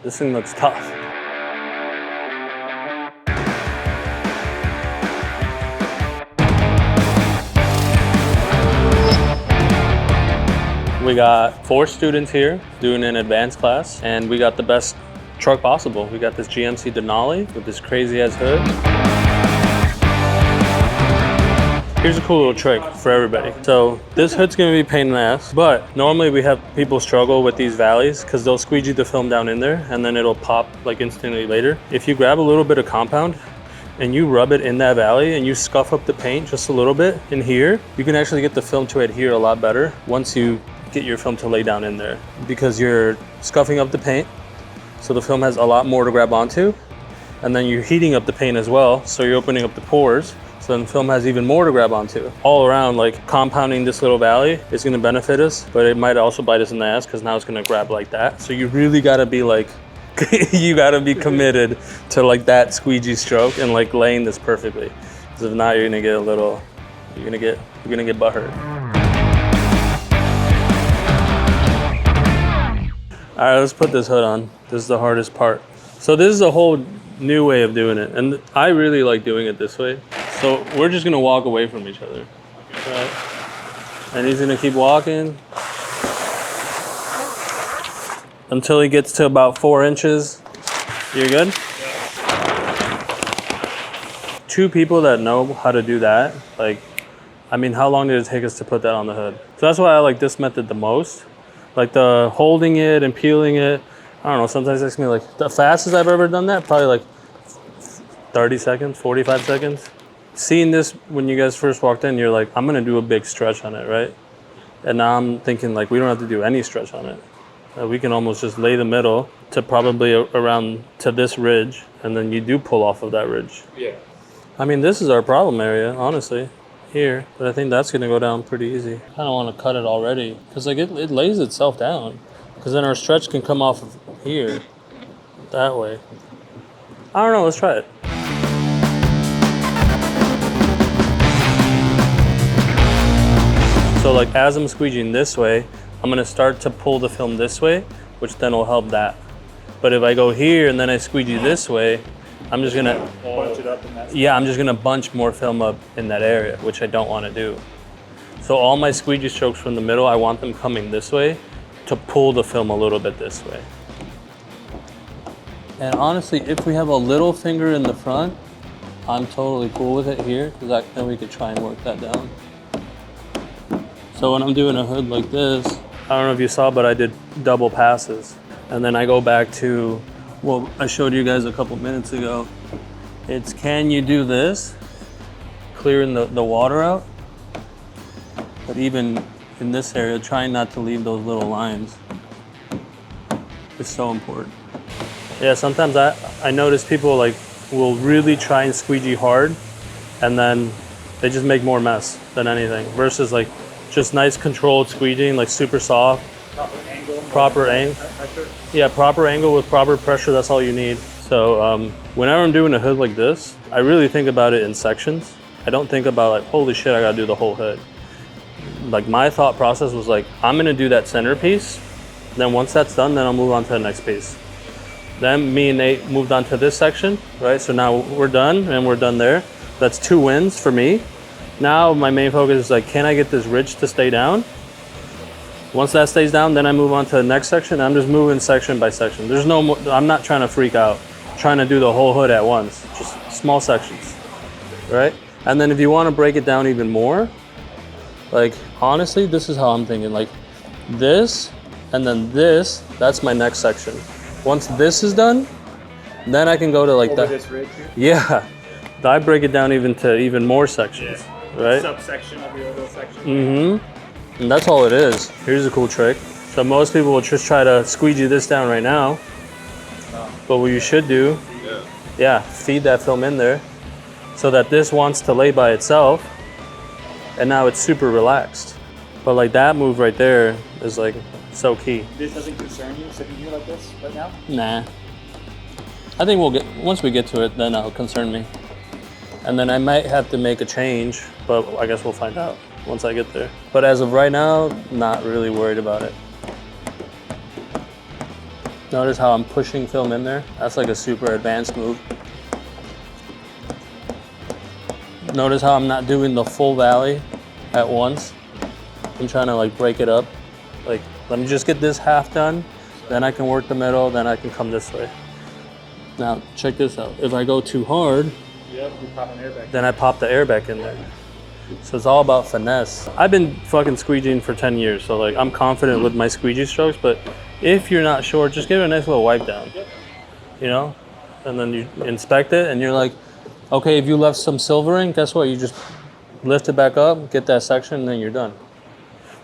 This thing looks tough. We got 4 students here doing an advanced class, and we got the best truck possible. We got this GMC Denali with this crazy ass hood. Here's a cool little trick for everybody. So this hood's gonna be a pain in the ass, but normally we have people struggle with these valleys because they'll squeegee the film down in there and then it'll pop like instantly later. If you grab a little bit of compound and you rub it in that valley and you scuff up the paint just a little bit in here, you can actually get the film to adhere a lot better once you get your film to lay down in there, because you're scuffing up the paint so the film has a lot more to grab onto, and then you're heating up the paint as well, so you're opening up the pores, so then the film has even more to grab onto. All around, like, compounding this little valley is going to benefit us, but it might also bite us in the ass because now it's going to grab like that. So you really got to be like you got to be committed to like that squeegee stroke and like laying this perfectly, because if not, you're going to get a little, you're going to get butthurt. All right, let's put this hood on. This is the hardest part. So this is a whole new way of doing it, and I really like doing it this way. So we're just gonna walk away from each other, right? And he's gonna keep walking until he gets to about 4 inches. You're good? Yeah. 2 people that know how to do that, like, I mean, how long did it take us to put that on the hood? So that's why I like this method the most. Like the holding it and peeling it, I don't know, sometimes it takes me like, the fastest I've ever done that, probably like 30 seconds, 45 seconds. Seeing this when you guys first walked in, you're like, I'm gonna do a big stretch on it, right? And now I'm thinking like, we don't have to do any stretch on it. We can almost just lay the middle to probably around to this ridge, and then you do pull off of that ridge. Yeah. I mean, this is our problem area, honestly. Here, but I think that's gonna go down pretty easy. I kind of want to cut it already because like it lays itself down, because then our stretch can come off of here that way. I don't know, let's try it. So like as I'm squeegeeing this way, I'm gonna start to pull the film this way, which then will help that. But if I go here and then I squeegee this way, I'm just gonna bunch it up in that. Yeah, I'm just gonna bunch more film up in that area, which I don't want to do. So all my squeegee strokes from the middle, I want them coming this way to pull the film a little bit this way. And honestly, if we have a little finger in the front, I'm totally cool with it here, because then we could try and work that down. So when I'm doing a hood like this, I don't know if you saw, but I did double passes, and then I go back to what I showed you guys a couple minutes ago. It's, can you do this, clearing the water out, but even in this area, trying not to leave those little lines is so important. Yeah, sometimes I notice people like will really try and squeegee hard, and then they just make more mess than anything, versus like just nice controlled squeegeeing, like super soft. Proper angle. Yeah, proper angle with proper pressure, that's all you need. So whenever I'm doing a hood like this, I really think about it in sections. I don't think about like, holy shit, I gotta do the whole hood. Like my thought process was like, I'm gonna do that center piece, then once that's done, then I'll move on to the next piece. Then me and Nate moved on to this section, right? So now we're done, and we're done there. That's 2 wins for me. Now my main focus is like, can I get this ridge to stay down? Once that stays down, then I move on to the next section. I'm just moving section by section. There's no more, I'm not trying to freak out, trying to do the whole hood at once, just small sections, right? And then if you want to break it down even more, like honestly, this is how I'm thinking, like this, and then this, that's my next section. Once this is done, then I can go to like that. This ridge here? Yeah, I break it down even more sections, right? Subsection of your little section. Mm-hmm. And that's all it is. Here's a cool trick. So most people will just try to squeegee this down right now. But what you should do, feed that film in there so that this wants to lay by itself, and now it's super relaxed. But like that move right there is like so key. This doesn't concern you sitting here like this right now? Nah. I think once we get to it, then it'll concern me. And then I might have to make a change, but I guess we'll find out once I get there. But as of right now, not really worried about it. Notice how I'm pushing film in there? That's like a super advanced move. Notice how I'm not doing the full valley at once. I'm trying to like break it up. Like, let me just get this half done, then I can work the middle, then I can come this way. Now, check this out. If I go too hard, yep, you pop an air back. Then I pop the air back in there. So it's all about finesse. I've been fucking squeegeeing for 10 years, so like I'm confident with my squeegee strokes, but if you're not sure, just give it a nice little wipe down, you know? And then you inspect it and you're like, okay, if you left some silvering, guess what? You just lift it back up, get that section, and then you're done.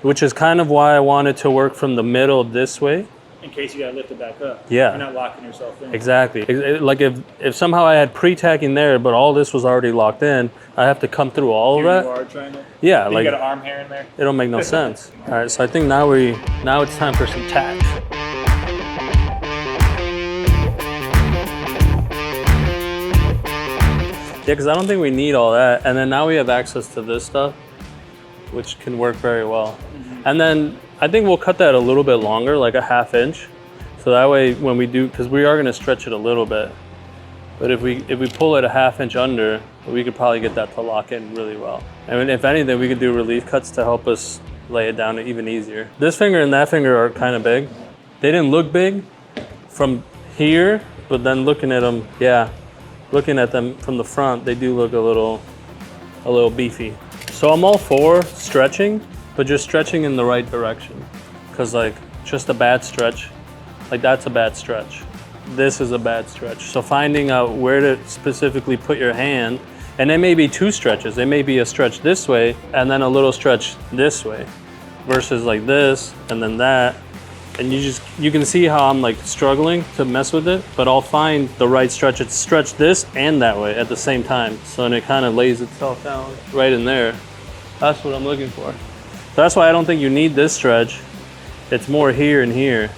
Which is kind of why I wanted to work from the middle this way. In case you gotta lift it back up. Yeah. You're not locking yourself in. Exactly. Like if somehow I had pre-tacking there, but all this was already locked in, I have to come through all of Here that. you are trying to. Yeah, Then like you got an arm hair in there. it don't make no sense. All right, so I think now it's time for some tack. Yeah, because I don't think we need all that. And then now we have access to this stuff, which can work very well. And then I think we'll cut that a little bit longer, like a ½ inch. So that way when we do, because we are gonna stretch it a little bit, but if we pull it a ½ inch under, we could probably get that to lock in really well. I mean, if anything, we could do relief cuts to help us lay it down even easier. This finger and that finger are kind of big. They didn't look big from here, but then looking at them, yeah, looking at them from the front, they do look a little beefy. So I'm all for stretching, but just stretching in the right direction. Cause like just a bad stretch, like that's a bad stretch. This is a bad stretch. So finding out where to specifically put your hand, and it may be two stretches. It may be a stretch this way and then a little stretch this way versus like this and then that. And you can see how I'm like struggling to mess with it, but I'll find the right stretch. It's stretch this and that way at the same time. So then it kind of lays itself down right in there. That's what I'm looking for. So that's why I don't think you need this stretch. It's more here and here.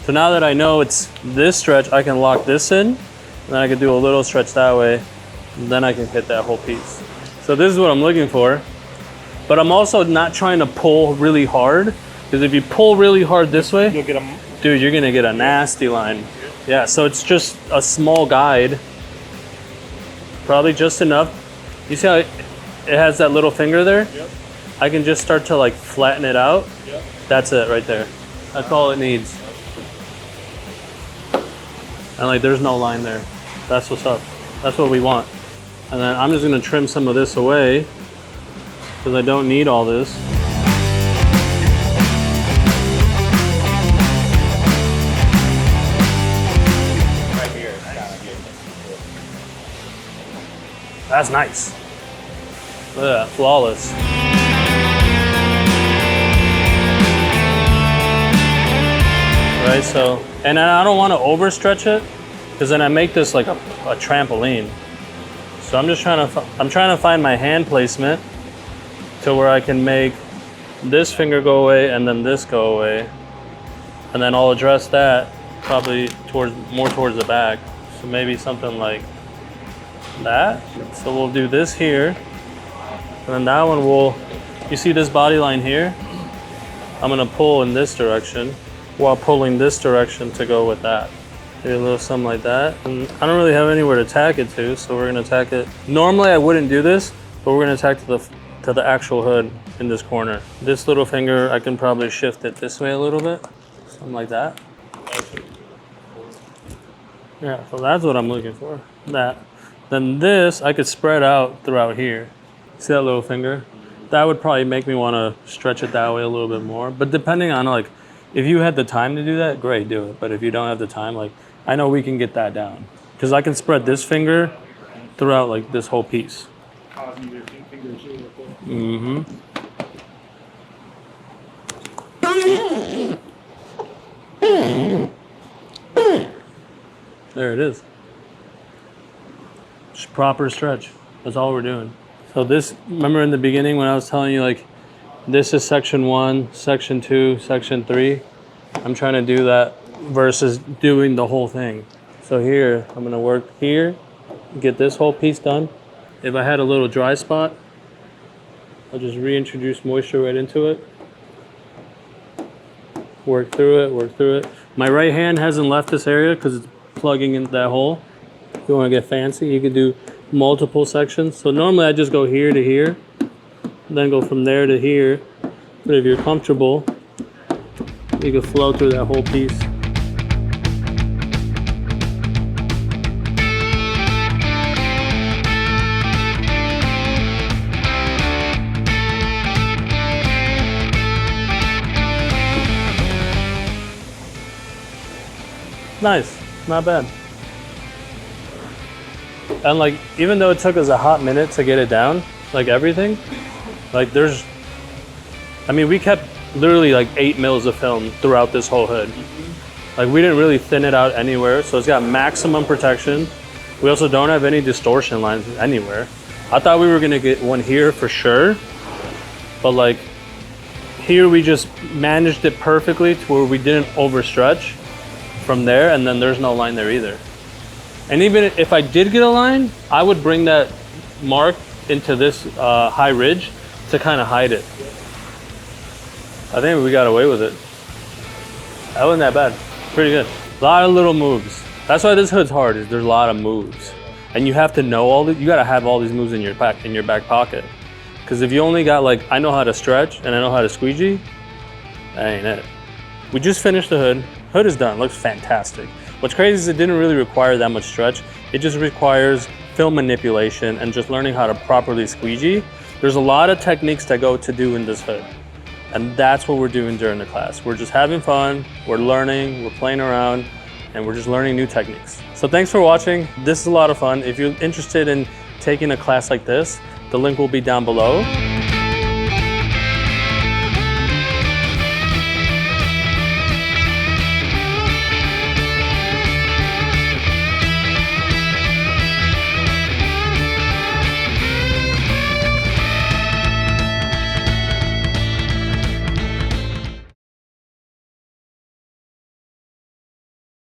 So now that I know it's this stretch, I can lock this in, and then I can do a little stretch that way, and then I can hit that whole piece. So this is what I'm looking for. But I'm also not trying to pull really hard, because if you pull really hard this way, You'll get a. dude, you're gonna get a nasty line. Yeah, so it's just a small guide. Probably just enough. You see how it has that little finger there? Yep. I can just start to like flatten it out. Yep. That's it right there. That's all it needs. And like there's no line there. That's what's up. That's what we want. And then I'm just gonna trim some of this away because I don't need all this. Right here. It's kind of good. That's nice. Look at that, flawless. Right, so, and I don't want to overstretch it because then I make this like a trampoline. So I'm just trying to find my hand placement to where I can make this finger go away and then this go away. And then I'll address that probably more towards the back. So maybe something like that. So we'll do this here. And then that one you see this body line here? I'm gonna pull in this direction while pulling this direction to go with that. Maybe a little something like that. And I don't really have anywhere to tack it to, so we're gonna tack it. Normally I wouldn't do this, but we're gonna tack to the actual hood in this corner. This little finger, I can probably shift it this way a little bit. Something like that. Yeah, so that's what I'm looking for, that. Then this, I could spread out throughout here. See that little finger? That would probably make me wanna stretch it that way a little bit more. But depending on like, if you had the time to do that, great, do it. But if you don't have the time, like, I know we can get that down. Because I can spread this finger throughout like this whole piece. Mm-hmm. There it is. Just proper stretch. That's all we're doing. So this, remember in the beginning when I was telling you like, this is section 1, section 2, section 3. I'm trying to do that versus doing the whole thing. So here, I'm gonna work here, get this whole piece done. If I had a little dry spot, I'll just reintroduce moisture right into it. Work through it, work through it. My right hand hasn't left this area because it's plugging in that hole. If you want to get fancy, you could do multiple sections. So normally I just go here to here, then go from there to here. But if you're comfortable, you can flow through that whole piece. Nice, not bad. And like, even though it took us a hot minute to get it down, like everything, like I mean, we kept literally like 8 mils of film throughout this whole hood. Like we didn't really thin it out anywhere, so it's got maximum protection. We also don't have any distortion lines anywhere. I thought we were gonna get one here for sure, but like here we just managed it perfectly to where we didn't overstretch from there, and then there's no line there either. And even if I did get a line, I would bring that mark into this high ridge to kind of hide it. I think we got away with it. That wasn't that bad. Pretty good. A lot of little moves. That's why this hood's hard, is there's a lot of moves. And you have to know all you gotta have all these moves in your back pocket. Because if you only got like, I know how to stretch and I know how to squeegee, that ain't it. We just finished the hood. Hood is done, looks fantastic. What's crazy is it didn't really require that much stretch. It just requires film manipulation and just learning how to properly squeegee. There's a lot of techniques that go to do in this hood. And that's what we're doing during the class. We're just having fun, we're learning, we're playing around, and we're just learning new techniques. So thanks for watching. This is a lot of fun. If you're interested in taking a class like this, the link will be down below.